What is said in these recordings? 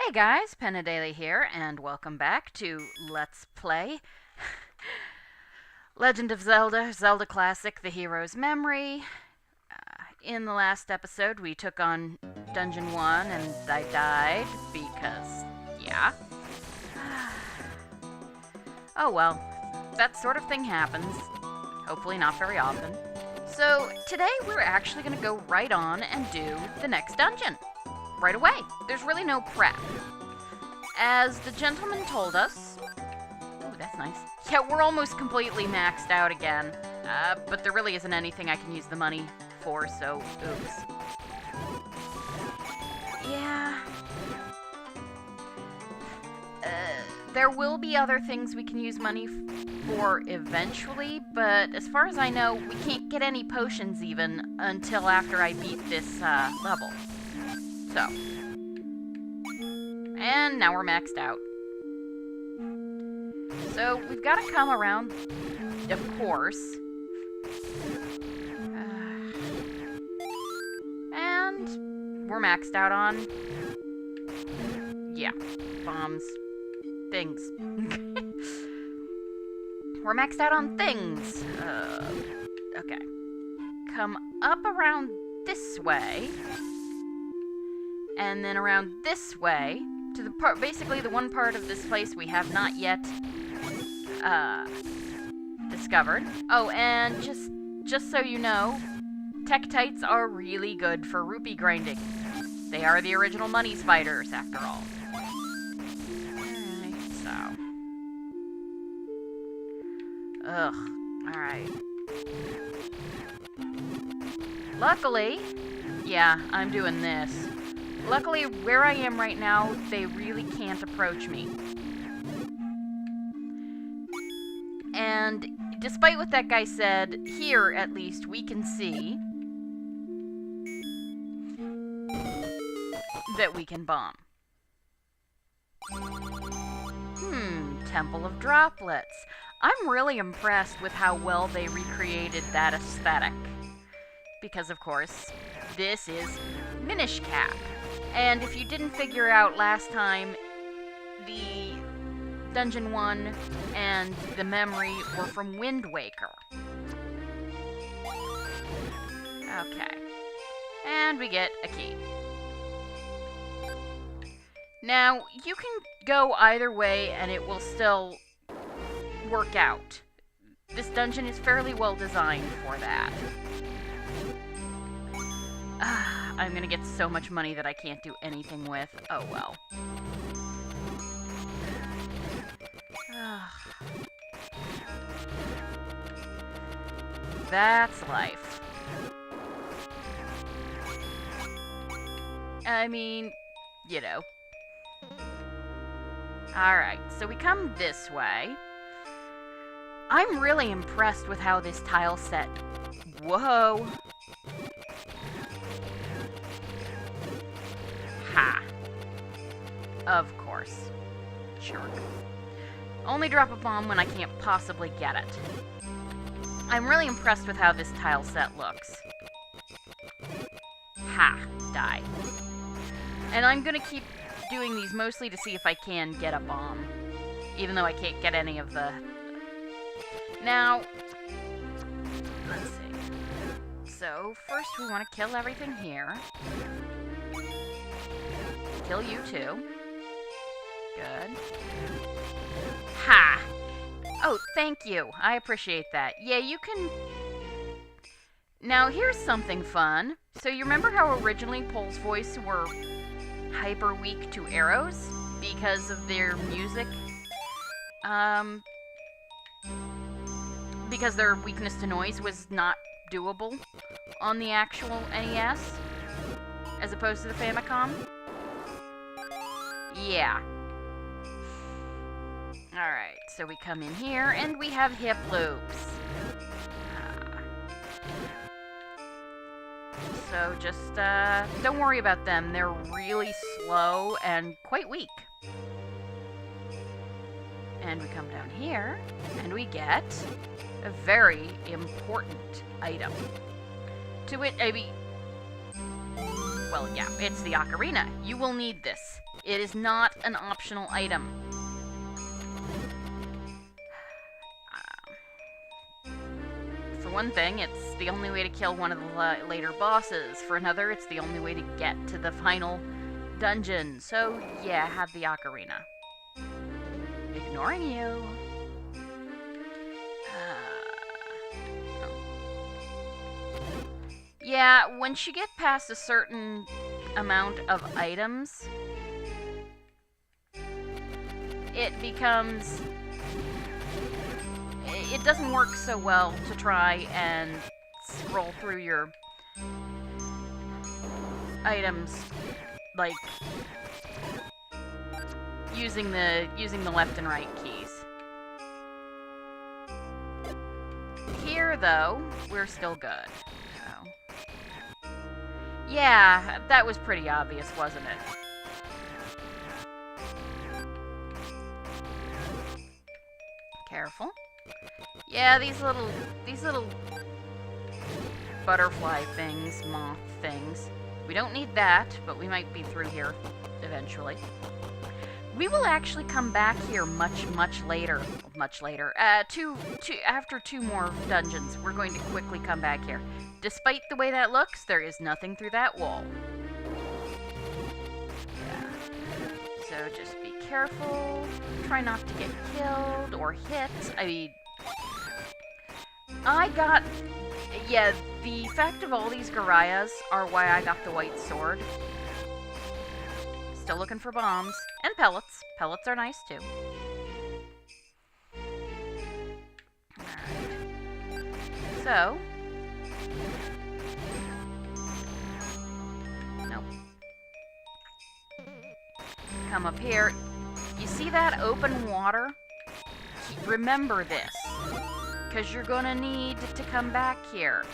Hey guys, Penadaily here, and welcome back to Let's Play Legend of Zelda, Zelda Classic, The Hero's Memory. In the last episode, we took on Dungeon 1, and I died because, yeah. Oh well, that sort of thing happens. Hopefully not very often. So, today we're actually going to go right on and do the next dungeon. Right away. There's really no prep. As the gentleman told us... Ooh, that's nice. Yeah, we're almost completely maxed out again. But there really isn't anything I can use the money for, so oops. Yeah. There will be other things we can use money for eventually, but as far as I know, we can't get any potions even until after I beat this level. So. And now we're maxed out. So, we've got to come around, of course. And we're maxed out on... yeah, bombs. Things. We're maxed out on things. Okay. Come up around this way. And then around this way to the part, basically the one part of this place we have not yet discovered. Oh, and just so you know, Tektites are really good for rupee grinding. They are the original money spiders, after all. Alright, so. Ugh. Alright. Luckily, yeah, I'm doing this. Luckily, where I am right now, they really can't approach me. And despite what that guy said, here, at least, we can see that we can bomb. Temple of Droplets. I'm really impressed with how well they recreated that aesthetic. Because, of course, this is Minish Cap. And if you didn't figure out last time, the Dungeon 1 and the memory were from Wind Waker. Okay. And we get a key. Now, you can go either way and it will still work out. This dungeon is fairly well designed for that. I'm gonna get so much money that I can't do anything with. Oh well. That's life. I mean, you know. Alright, so we come this way. I'm really impressed with how this tile set... Whoa! Ha! Of course. Jerk. Only drop a bomb when I can't possibly get it. I'm really impressed with how this tile set looks. Ha! Die. And I'm gonna keep doing these mostly to see if I can get a bomb. Even though I can't get any of the... Now... let's see. So, first we want to kill everything here. Kill you too. Good. Ha! Oh, thank you. I appreciate that. Yeah, you can... Now, here's something fun. So you remember how originally Pole's voice were hyper weak to arrows? Because of their music? Because their weakness to noise was not doable on the actual NES? As opposed to the Famicom? Yeah. Alright, so we come in here, and we have hip loops. So just, don't worry about them. They're really slow and quite weak. And we come down here, and we get a very important item. To it, I mean... well, yeah, it's the ocarina. You will need this. It is not an optional item. For one thing, it's the only way to kill one of the later bosses. For another, it's the only way to get to the final dungeon. So, yeah, have the ocarina. Ignoring you. Yeah, once you get past a certain amount of items, it becomes... It doesn't work so well to try and scroll through your items, like, using the left and right keys. Here, though, we're still good. Yeah, that was pretty obvious, wasn't it? Careful. Yeah, these little butterfly things, moth things. We don't need that, but we might be through here eventually. We will actually come back here much later. Much later. After 2 more dungeons, we're going to quickly come back here. Despite the way that looks, there is nothing through that wall. Yeah. So just be careful. Try not to get killed or hit. I mean, yeah, the fact of all these Garayas are why I got the white sword. Still looking for bombs. And pellets. Pellets are nice, too. Alright. So... Nope. Come up here. You see that open water? Remember this. Because you're gonna need to come back here.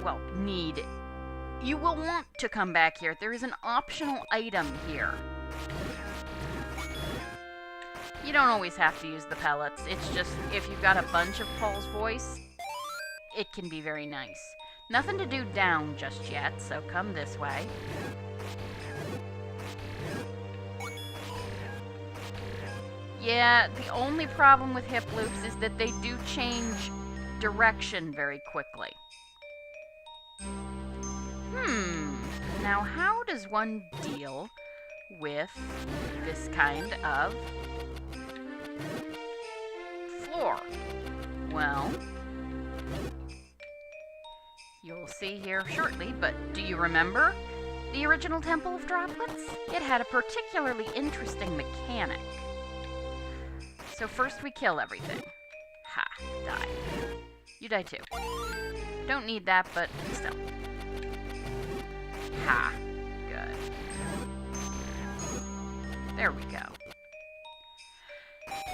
Well, need. You will want to come back here. There is an optional item here. You don't always have to use the pellets. It's just, if you've got a bunch of Paul's voice, it can be very nice. Nothing to do down just yet, so come this way. Yeah, the only problem with hip loops is that they do change direction very quickly. Now how does one deal with this kind of floor? Well, you'll see here shortly, but do you remember the original Temple of Droplets? It had a particularly interesting mechanic. So first we kill everything. Ha, die. You die too. Don't need that, but still. Ha, good. There we go.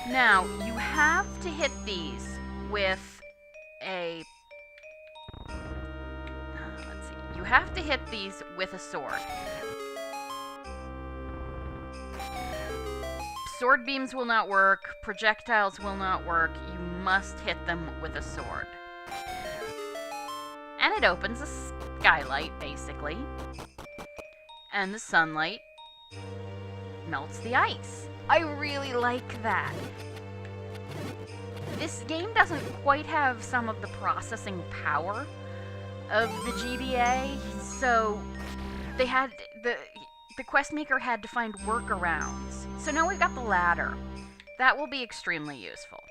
Now, you have to hit these with a... let's see. You have to hit these with a sword. Sword beams will not work, projectiles will not work, you must hit them with a sword. And it opens a skylight, basically. And the sunlight melts the ice. I really like that. This game doesn't quite have some of the processing power of the GBA, so they had the quest maker had to find workarounds. So now we've got the ladder. That will be extremely useful.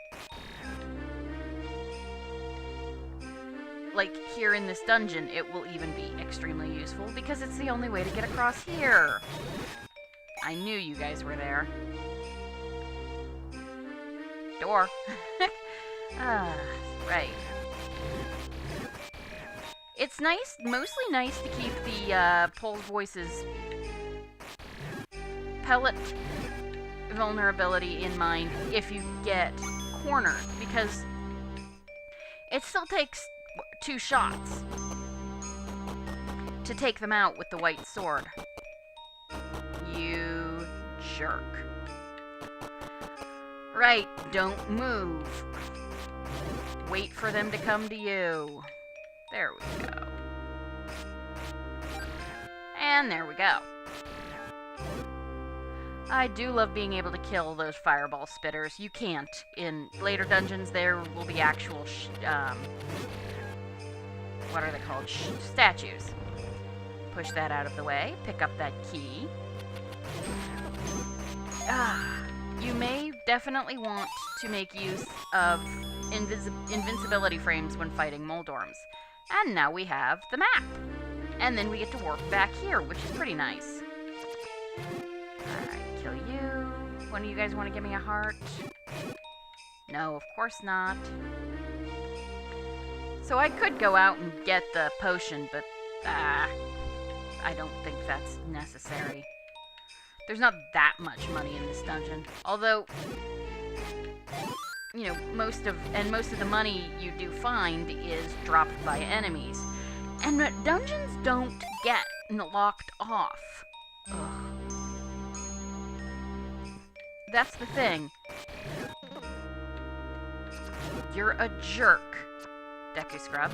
Like here in this dungeon, it will even be extremely useful because it's the only way to get across here. I knew you guys were there. Door. Right. It's nice, mostly nice to keep the Pole's Voice's pellet vulnerability in mind if you get cornered, because it still takes 2 shots to take them out with the white sword. You jerk. Right, don't move. Wait for them to come to you. There we go. And there we go. I do love being able to kill those fireball spitters. You can't. In later dungeons, there will be actual, what are they called? Statues. Push that out of the way. Pick up that key. You may definitely want to make use of invincibility frames when fighting Moldorms. And now we have the map. And then we get to warp back here, which is pretty nice. Alright, kill you. One of you guys want to give me a heart? No, of course not. So I could go out and get the potion, but I don't think that's necessary. There's not that much money in this dungeon. Although, you know, most of the money you do find is dropped by enemies. And dungeons don't get locked off. Ugh. That's the thing. You're a jerk, Deku Scrub.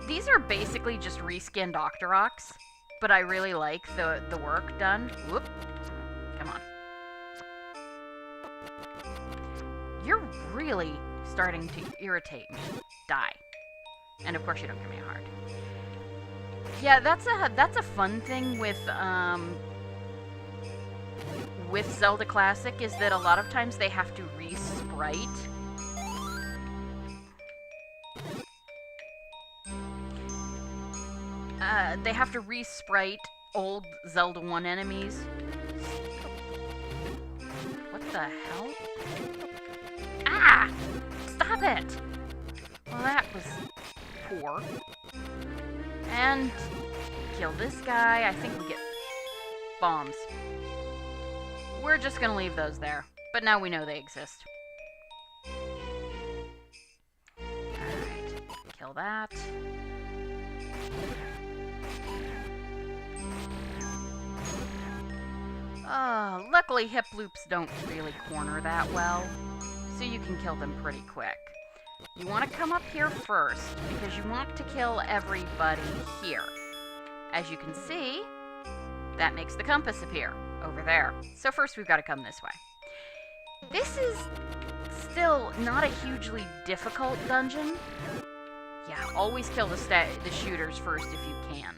These are basically just reskinned Octoroks, but I really like the work done. Whoop. Come on. You're really starting to irritate me. Die. And of course you don't give me a heart. Yeah, that's a fun thing with Zelda Classic, is that a lot of times they have to re-sprite. They have to re-sprite old Zelda 1 enemies. What the hell? Ah! Stop it! Well, that was poor. And kill this guy. I think we get bombs. We're just gonna leave those there. But now we know they exist. Alright. Kill that. Luckily hip loops don't really corner that well, so you can kill them pretty quick. You want to come up here first, because you want to kill everybody here. As you can see, that makes the compass appear over there. So first we've got to come this way. This is still not a hugely difficult dungeon. Yeah, always kill the shooters first if you can.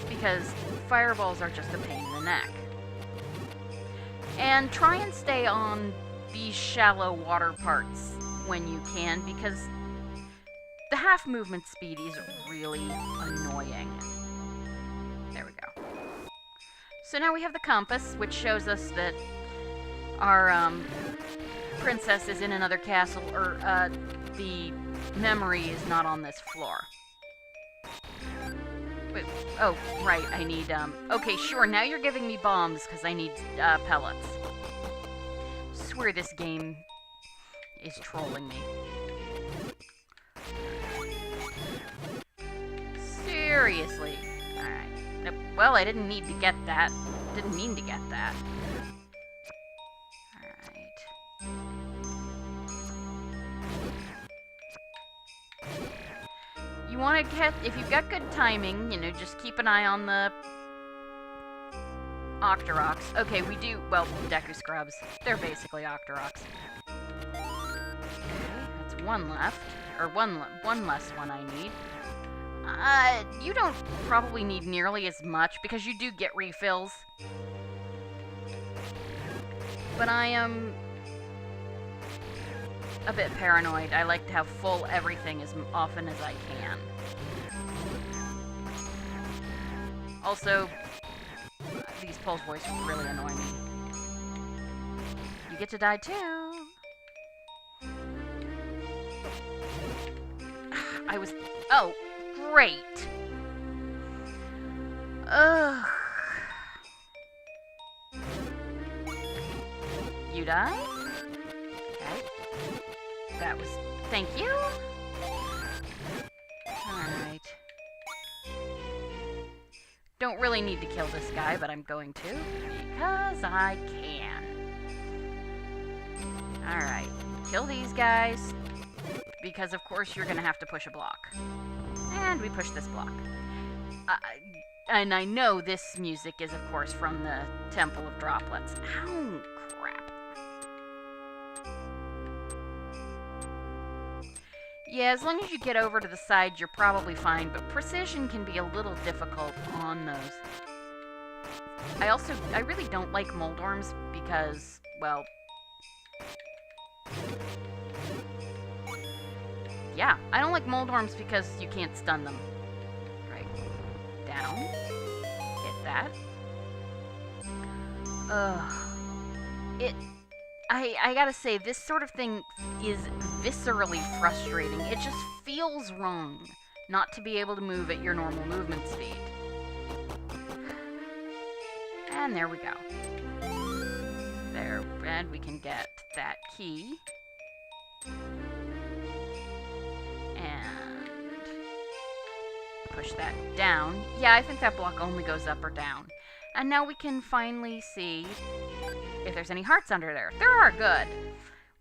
Because fireballs are just a pain in the neck. And try and stay on these shallow water parts when you can, because the half movement speed is really annoying. There we go. So now we have the compass, which shows us that our princess is in another castle, or the memory is not on this floor. Wait, oh, right, I need, okay, sure, now you're giving me bombs, because I need, pellets. Swear this game is trolling me. Seriously. Alright. Nope. Well, I didn't need to get that. Didn't mean to get that. Alright. You want to get, if you've got good timing, you know, just keep an eye on the Octoroks. Okay, we do, well, Deku Scrubs. They're basically Octoroks. Okay, that's one left. Or one less one I need. You don't probably need nearly as much, because you do get refills. But I am a bit paranoid. I like to have full everything as often as I can. Also, these Pulse Voice really annoy me. You get to die too. Oh, great. Ugh. You die? Okay. That was... Thank you. Alright. Don't really need to kill this guy, but I'm going to, because I can. Alright. Kill these guys. because of course you're going to have to push a block. And we push this block. And I know this music is, of course, from the Temple of Droplets. Ow, crap. Yeah, as long as you get over to the side, you're probably fine, but precision can be a little difficult on those. I really don't like Moldorms because, well... Yeah, I don't like Moldorms because you can't stun them. Right. Down. Hit that. I gotta say, this sort of thing is viscerally frustrating. It just feels wrong not to be able to move at your normal movement speed. And there we go. There, and we can get that key. And push that down. Yeah, I think that block only goes up or down. And now we can finally see if there's any hearts under there. There are, good.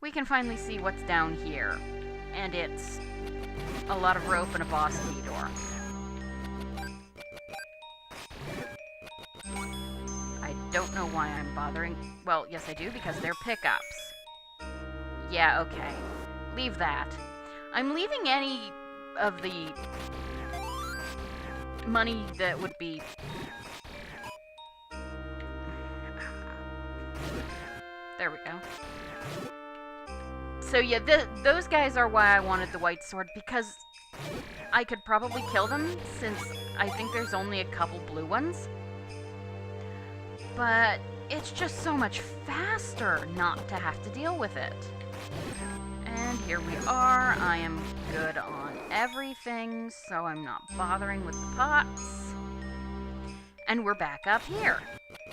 We can finally see what's down here. And it's a lot of rope and a boss key door. I don't know why I'm bothering. Well, yes I do, because they're pickups. Yeah, okay. Leave that. I'm leaving any of the money that would be... There we go. So yeah, those guys are why I wanted the white sword, because I could probably kill them, since I think there's only a couple blue ones. But it's just so much faster not to have to deal with it. And here we are. I am good on everything, so I'm not bothering with the pots. And we're back up here.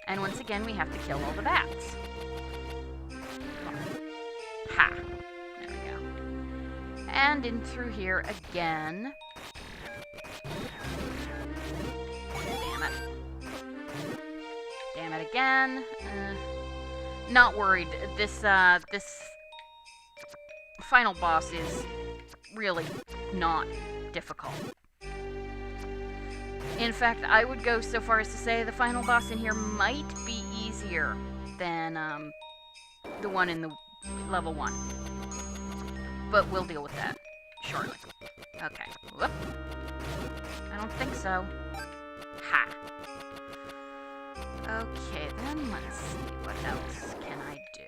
And once again, we have to kill all the bats. Ha! There we go. And in through here again. Damn it. Damn it again. Not worried. This final boss is really not difficult. In fact, I would go so far as to say the final boss in here might be easier than the one in the level 1. But we'll deal with that shortly. Okay. Whoop. I don't think so. Ha. Okay, then let's see. What else can I do?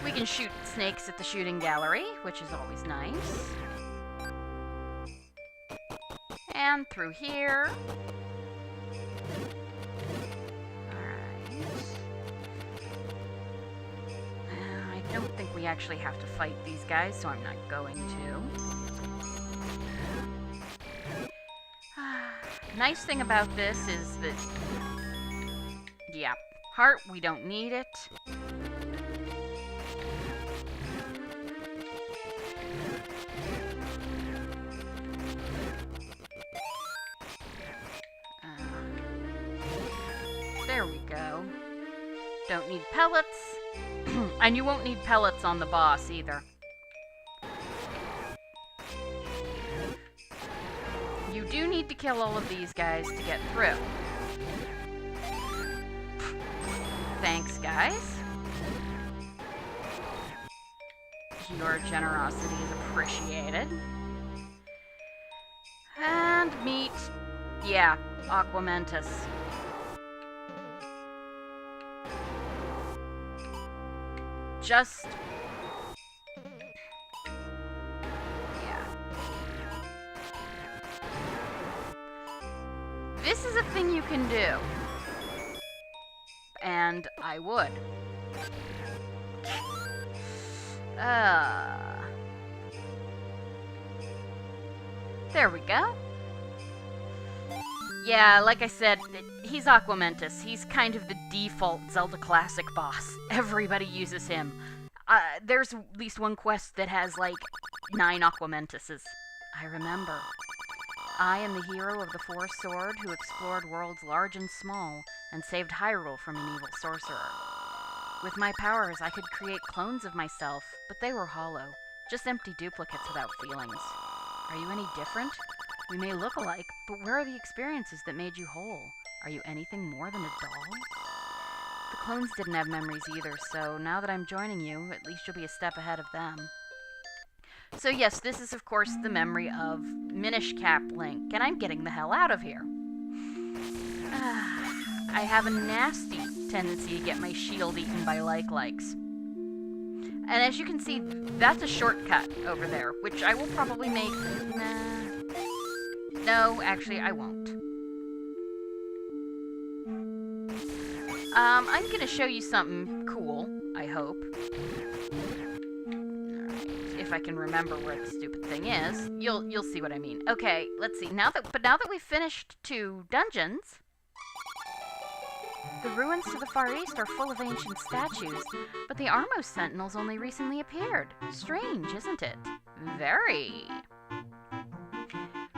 We can shoot snakes at the shooting gallery, which is always nice. And through here. I don't think we actually have to fight these guys, so I'm not going to. Nice thing about this is that, yeah, heart, we don't need it. There we go. Don't need pellets. And you won't need pellets on the boss either. You do need to kill all of these guys to get through. Thanks, guys. Your generosity is appreciated. And meat. Yeah, Aqua Mentis. Just... yeah. This is a thing you can do. And I would. There we go. Yeah, like I said, he's Aqua Mentis. He's kind of the default Zelda Classic boss. Everybody uses him. There's at least one quest that has, like, 9 Aqua Mentises. I remember. I am the hero of the Four Sword who explored worlds large and small and saved Hyrule from an evil sorcerer. With my powers, I could create clones of myself, but they were hollow. Just empty duplicates without feelings. Are you any different? We may look alike, but where are the experiences that made you whole? Are you anything more than a doll? The clones didn't have memories either, so now that I'm joining you, at least you'll be a step ahead of them. So yes, this is of course the memory of Minish Cap Link, and I'm getting the hell out of here. I have a nasty tendency to get my shield eaten by likes. And as you can see, that's a shortcut over there, which I will probably make... No, actually, I won't. I'm gonna show you something cool, I hope. Alright, if I can remember where the stupid thing is, you'll see what I mean. Okay, let's see. Now that we've finished 2 dungeons, the ruins to the far east are full of ancient statues, but the Armos Sentinels only recently appeared. Strange, isn't it? Very.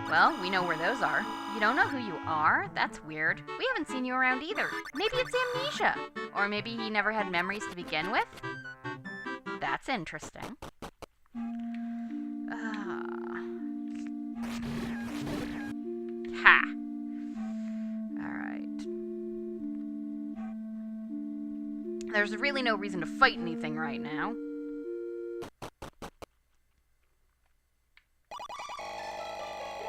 Well, we know where those are. You don't know who you are? That's weird. We haven't seen you around either. Maybe it's amnesia. Or maybe he never had memories to begin with? That's interesting. Ha! Alright. There's really no reason to fight anything right now.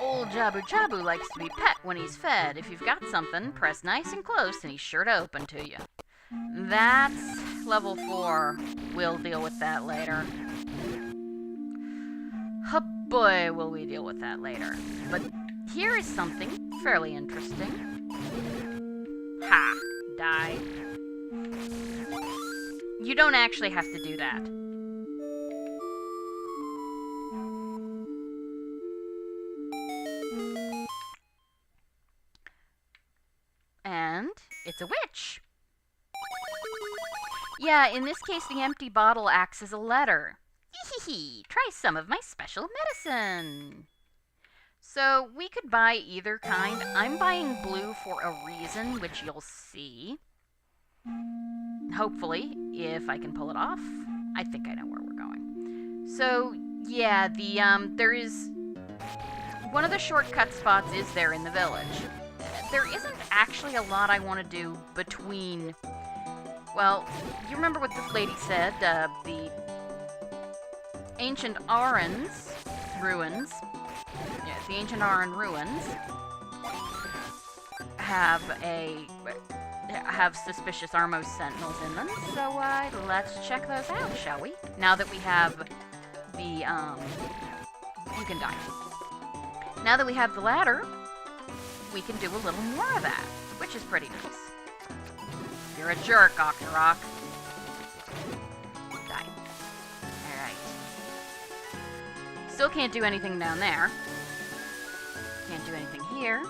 Old Jabu Jabu likes to be pet when he's fed. If you've got something, press nice and close and he's sure to open to you. That's level 4. We'll deal with that later. Oh boy, will we deal with that later. But here is something fairly interesting. Ha! Die. You don't actually have to do that. And it's a witch. Yeah, in this case, the empty bottle acts as a letter. Hee. Try some of my special medicine. So we could buy either kind. I'm buying blue for a reason, which you'll see. Hopefully, if I can pull it off. I think I know where we're going. So, yeah, there is... One of the shortcut spots is there in the village. There isn't actually a lot I want to do between... Well, you remember what this lady said, the ancient Aran's ruins. Yeah, the ancient Aran ruins have suspicious Armos Sentinels in them, so let's check those out, shall we? Now that we have the, you can die. Now that we have the ladder, we can do a little more of that, which is pretty nice. You're a jerk, Octorok. Die. Alright. Still can't do anything down there. Can't do anything here.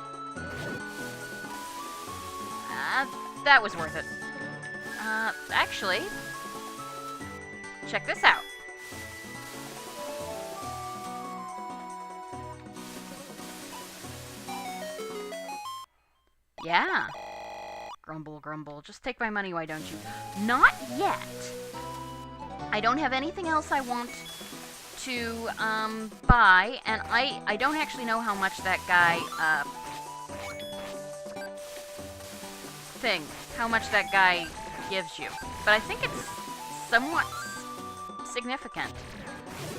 That was worth it. Actually, check this out. Yeah. Grumble, grumble. Just take my money, why don't you? Not yet. I don't have anything else I want to buy, and I don't actually know how much that guy how much that guy gives you. But I think it's somewhat significant.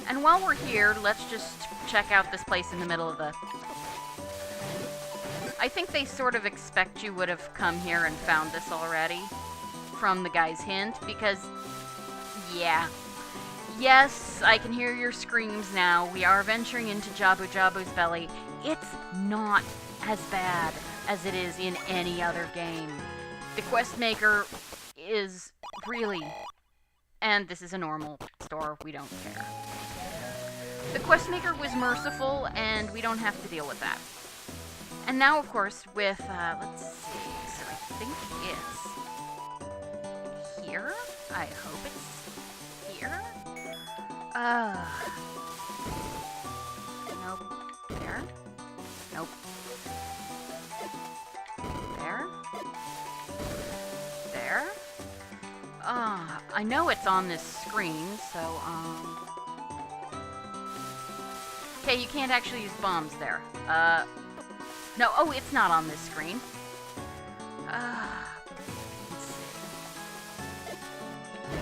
And while we're here, let's just check out this place in the middle of the... I think they sort of expect you would have come here and found this already from the guy's hint, because, yeah. Yes, I can hear your screams now. We are venturing into Jabu Jabu's belly. It's not as bad as it is in any other game. The quest maker is really... And this is a normal store, we don't care. The quest maker was merciful, and we don't have to deal with that. And now, of course, with, let's see, so I think it's here? I hope it's here? Nope. There? Nope. There? There? I know it's on this screen, so, okay, you can't actually use bombs there. No, oh, it's not on this screen. Let's see.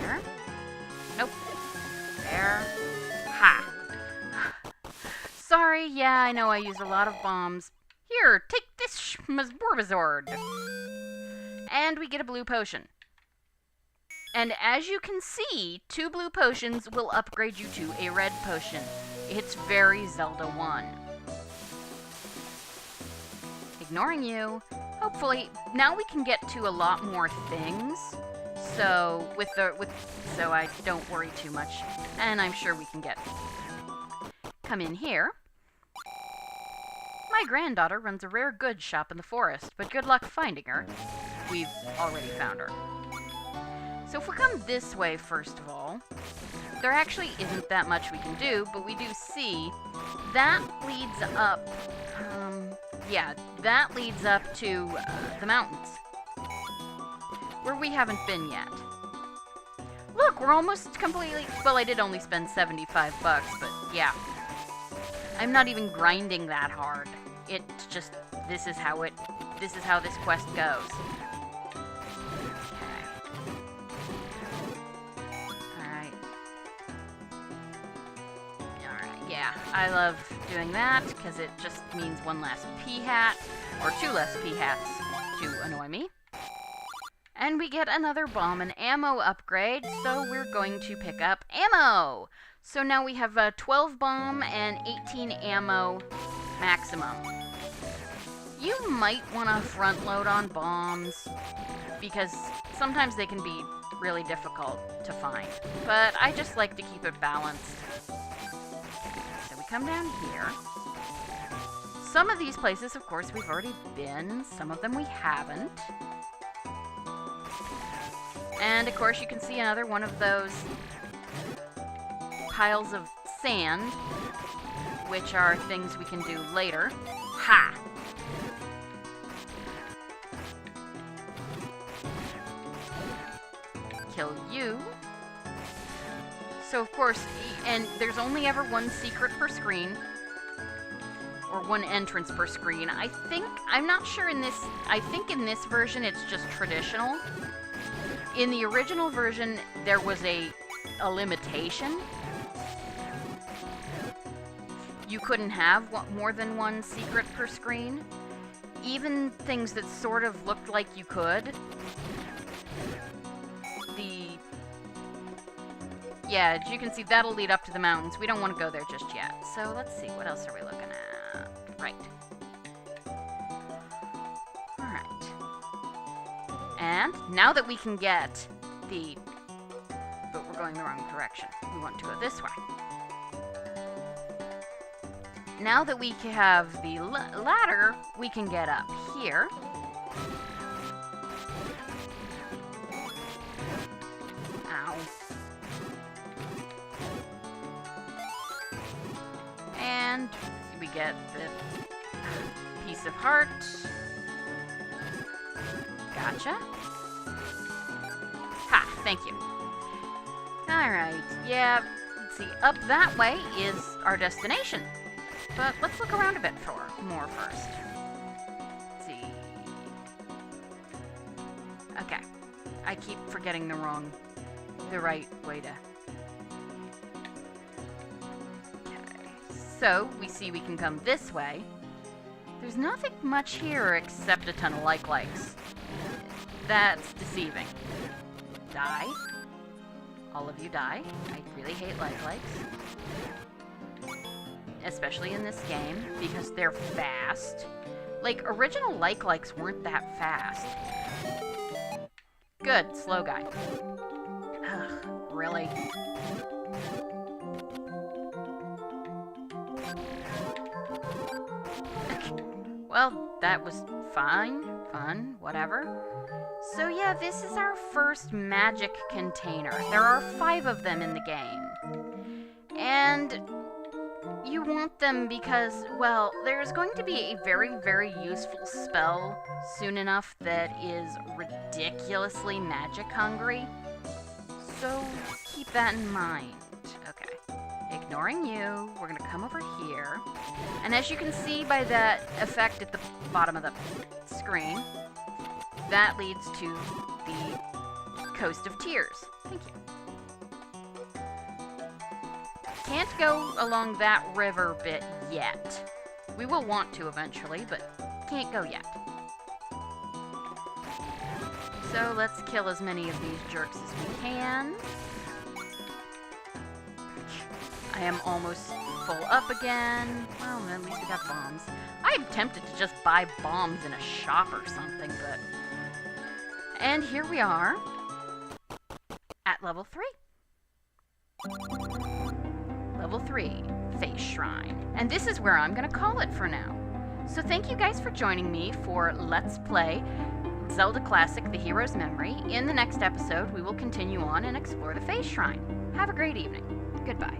There. Nope. There. Ha! Sorry, yeah, I know I used a lot of bombs. Here, take this Schmazborbazord. And we get a blue potion. And as you can see, 2 blue potions will upgrade you to a red potion. It's very Zelda 1. Ignoring you. Hopefully, now we can get to a lot more things. So, so I don't worry too much. And I'm sure we can get... Come in here. My granddaughter runs a rare goods shop in the forest, but good luck finding her. We've already found her. So if we come this way, first of all, there actually isn't that much we can do, but we do see that leads up, yeah, that leads up to the mountains, where we haven't been yet. Look, we're almost completely, well, I did only spend 75 bucks, but yeah. I'm not even grinding that hard. It's just, this is how this quest goes. Yeah, I love doing that, because it just means 1 less P-hat, or 2 less P-hats to annoy me. And we get another bomb and ammo upgrade, so we're going to pick up ammo! So now we have a 12 bomb and 18 ammo maximum. You might want to front load on bombs, because sometimes they can be really difficult to find. But I just like to keep it balanced. Come down here. Some of these places, of course, we've already been. Some of them we haven't. And, of course, you can see another one of those piles of sand, which are things we can do later. Ha! Kill you. So, of course, and there's only ever 1 secret per screen, or 1 entrance per screen. I'm not sure in this, I think in this version it's just traditional. In the original version, there was a limitation. You couldn't have more than 1 secret per screen. Even things that sort of looked like you could. Yeah, as you can see, that'll lead up to the mountains. We don't want to go there just yet. So let's see, what else are we looking at? Right. Alright. And now that we can get the... But we're going the wrong direction. We want to go this way. Now that we have the ladder, we can get up here. Ow. And we get the piece of heart. Gotcha. Ha, thank you. Alright, yeah, let's see, up that way is our destination. But let's look around a bit more first. Let's see. Okay. I keep forgetting the right way to... Okay. So, we see we can come this way. There's nothing much here except a ton of like-likes. That's deceiving. Die. All of you die. I really hate like-likes. Especially in this game, because they're fast. Like, original like-likes weren't that fast. Good, slow guy. Ugh, really? Well, that was fine, fun, whatever. So yeah, this is our first magic container. There are 5 of them in the game. And you want them because, well, there's going to be a very, very useful spell soon enough that is ridiculously magic hungry. So keep that in mind. Okay. Ignoring you, we're gonna come over here. And as you can see by that effect at the bottom of the screen, that leads to the Coast of Tears. Thank you. Can't go along that river bit yet. We will want to eventually, but can't go yet. So let's kill as many of these jerks as we can. I am almost full up again. Well, at least we got bombs. I'm tempted to just buy bombs in a shop or something, but... And here we are at level 3. Level 3, Face Shrine. And this is where I'm going to call it for now. So thank you guys for joining me for Let's Play Zelda Classic: The Hero's Memory. In the next episode, we will continue on and explore the Face Shrine. Have a great evening. Goodbye.